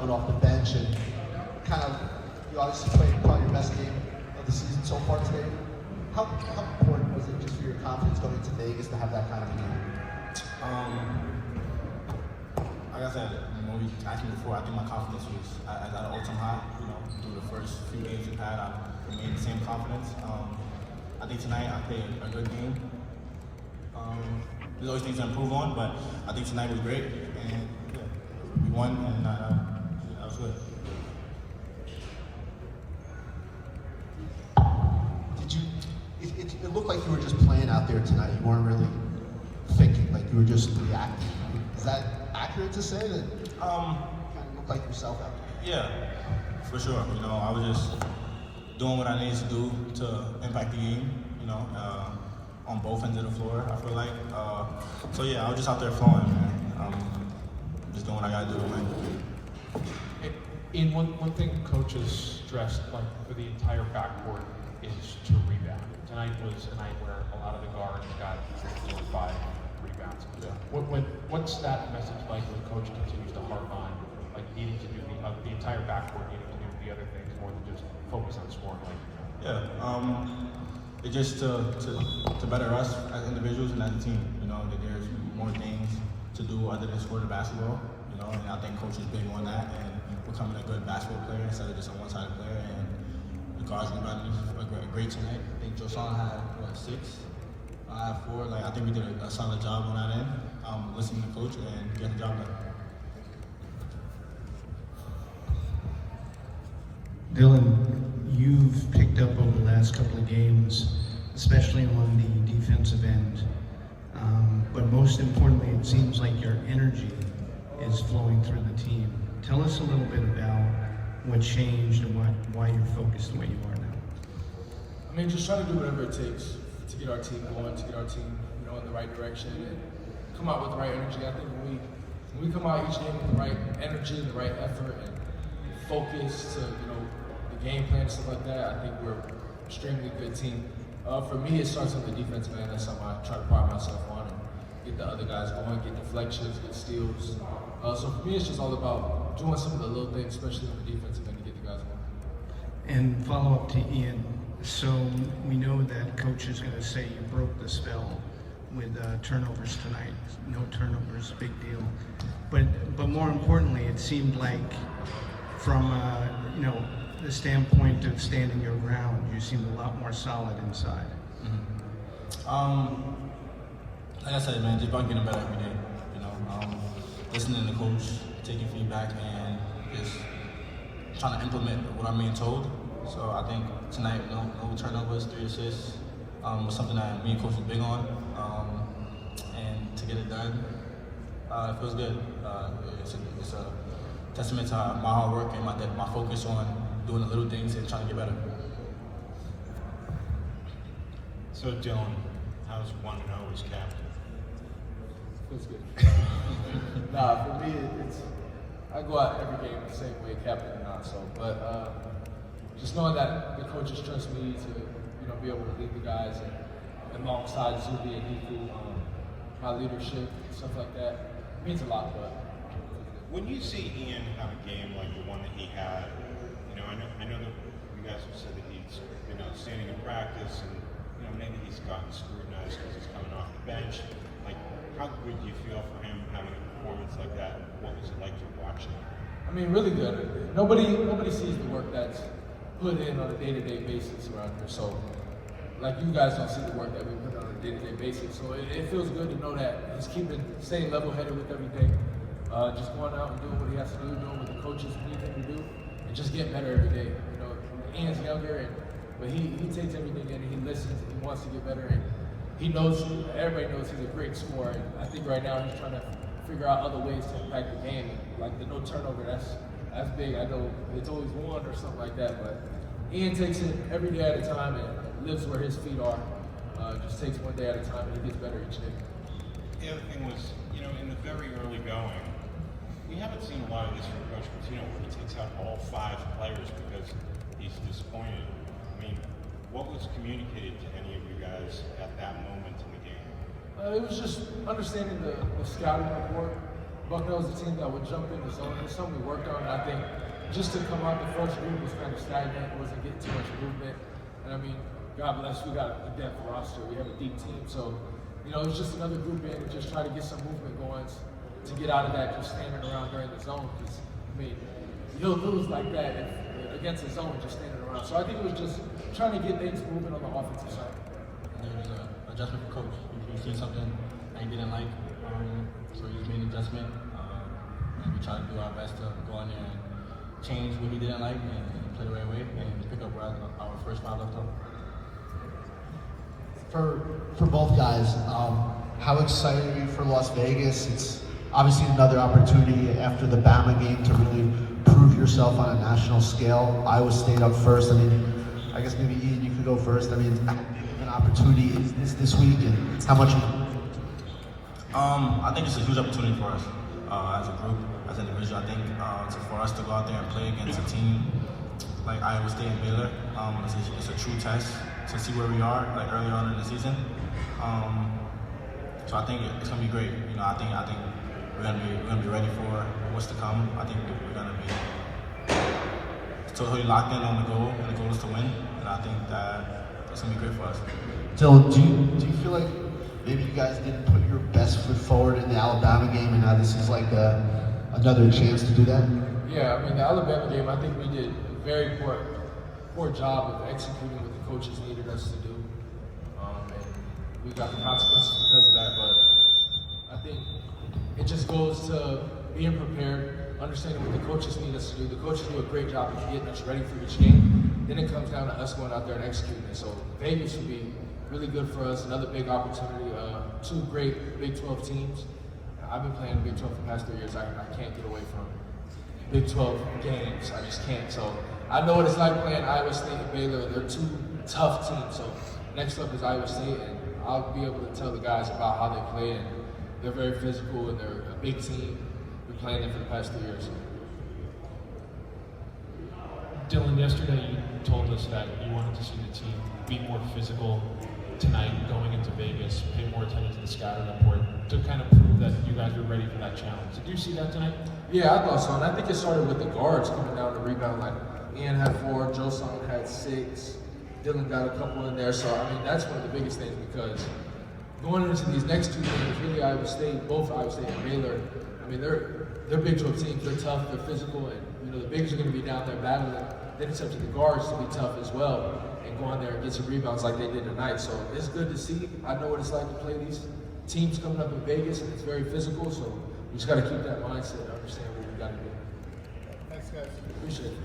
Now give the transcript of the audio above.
coming off the bench, and you obviously played probably your best game of the season so far today. How important was it just for your confidence going into Vegas to have that kind of a game? Like I said, when we asked me before, I think my confidence was at an all-time high. Through the first few games we've had, I've remained the same confidence. I think tonight I played a good game. There's always things to improve on, but I think tonight was great, and yeah, we won, and that was good. It looked like you were just playing out there tonight. You weren't really thinking, like you were just reacting. Is that accurate to say that you kind of looked like yourself out there? Yeah, for sure. I was just doing what I needed to do to impact the game, on both ends of the floor, I feel like. So yeah, I was just out there flowing, man. Just doing what I gotta do, man. In one thing coaches stressed, like for the entire backcourt, is to rebound. Tonight was a night where a lot of the guards got 4 or 5 rebounds. Yeah. What's that message like when the coach continues to harp on, like needing to do the entire backcourt needing to do the other things more than just focus on scoring? It's just to better us as individuals and as a team. That there's more things to do other than score the basketball. And I think coach is big on that and becoming a good basketball player instead of just a one-sided player. And the guards rebounded great tonight. I think Josan had 6. I had 4. I think we did a solid job on that end. Listening to coach and getting the job done. Dillon, you've picked up over the last couple of games, especially on the defensive end. But most importantly, it seems like your energy is flowing through the team. Tell us a little bit about what changed and why you're focused the way you are now. Just trying to do whatever it takes to get our team going, to get our team, in the right direction, and come out with the right energy. I think when we come out each game with the right energy, the right effort, and focus to the game plan and stuff like that, I think we're an extremely good team. For me, it starts on the defensive end. That's something I try to pride myself on and get the other guys going, get deflections, get steals. So for me, it's just all about doing some of the little things, especially on the defensive end, to get the guys going. And follow up to Ian. So we know that coach is going to say you broke the spell with turnovers tonight. No turnovers, big deal. But more importantly, it seemed like from the standpoint of standing your ground, you seemed a lot more solid inside. Like I said, man, just about getting better every day. Listening to coach, taking feedback, and just trying to implement what I'm being told. So I think tonight, no turnovers, 3 assists, was something that me and coach was big on. And to get it done, it feels good. It's a testament to my hard work and my focus on doing the little things and trying to get better. So Dillon, how's 1-0 as captain? Feels good. For me, I go out every game the same way, captain or not. But just knowing that the coaches trust me to be able to lead the guys and alongside Zuby and Niku, my leadership, stuff like that, means a lot. But when you see Ian have a game like the one that he had, I know that you guys have said that he's been outstanding in practice, and maybe he's gotten scrutinized because he's coming off the bench. How good do you feel for him having a performance like that? What was it like to watch him? Really good. Nobody sees the work that's put in on a day-to-day basis around here. So, you guys don't see the work that we put on a day-to-day basis. So it feels good to know that he's staying level-headed with everything, just going out and doing what he has to do, doing what the coaches need him to do, and just getting better every day. Ian's younger, but he takes everything in and he listens and he wants to get better. And he knows, everybody knows he's a great scorer. And I think right now he's trying to figure out other ways to impact the game. And the no turnover, that's big. I know it's always one or something like that, but Ian takes it every day at a time and lives where his feet are. Just takes one day at a time and he gets better each day. The other thing was, in the very early going, we haven't seen a lot of this from Coach Pitino where he takes out all 5 players because he's disappointed. What was communicated to any of you guys at that moment in the game? It was just understanding the scouting report, Bucknell was a team that would jump in the zone. It's something we worked on. And I think just to come out, the first group was kind of stagnant, wasn't getting too much movement. And I mean, God bless, we got a depth roster. We have a deep team. So, you know, it's just another group in and just try to get some movement going to get out of that just standing around during the zone. Because, I mean, you'll lose like that against the zone just standing around. So I think it was just trying to get things moving on the offensive side. There was an adjustment for coach. He seen something that he didn't like, so he just made an adjustment. And we tried to do our best to go in there and change what he didn't like and play the right way and pick up where our first 5 left off. For both guys, how excited are you for Las Vegas? It's obviously another opportunity after the Bama game to really prove yourself on a national scale. Iowa State up first. I mean, I guess maybe Ian, you could go first. I mean, how big of an opportunity is this week, and how much? I think it's a huge opportunity for us as a group, as an individual. I think for us to go out there and play against a team like Iowa State and Baylor, it's a true test to see where we are, like early on in the season. So I think it's gonna be great. You know, I think we're gonna be ready for what's to come. I think we're gonna be totally locked in on the goal, and the goal is to win. And I think that it's gonna be great for us. Dylan, do you feel like maybe you guys didn't put your best foot forward in the Alabama game, and now this is like another chance to do that? Yeah, I mean, the Alabama game, I think we did a very poor job of executing what the coaches needed us to do. And we got the consequences because of that, but I think it just goes to being prepared, understanding what the coaches need us to do. The coaches do a great job of getting us ready for each game. Then it comes down to us going out there and executing it. So Vegas would be really good for us, another big opportunity. 2 great Big 12 teams. I've been playing Big 12 for the past 3 years. I can't get away from Big 12 games. I just can't. So I know what it's like playing Iowa State and Baylor. They're 2 tough teams. So next up is Iowa State, and I'll be able to tell the guys about how they play. And they're very physical, and they're a big team. Been playing them for the past 3 years. Dylan, yesterday you told us that you wanted to see the team be more physical tonight going into Vegas, pay more attention to the scouting report to kind of prove that you guys were ready for that challenge. Did you see that tonight? Yeah, I thought so. And I think it started with the guards coming down to rebound. Like, Ian had 4, Josong had 6, Dylan got a couple in there. So, I mean, that's one of the biggest things because going into these next 2 games, really Iowa State, both Iowa State and Baylor, I mean, they're Big 12 teams. They're tough, they're physical, and, you know, the bigs are going to be down there battling. Then it's up to the guards to be tough as well and go on there and get some rebounds like they did tonight. So it's good to see. I know what it's like to play these teams coming up in Vegas, and it's very physical. So we just got to keep that mindset and understand what we got to do. Thanks, guys. Appreciate it.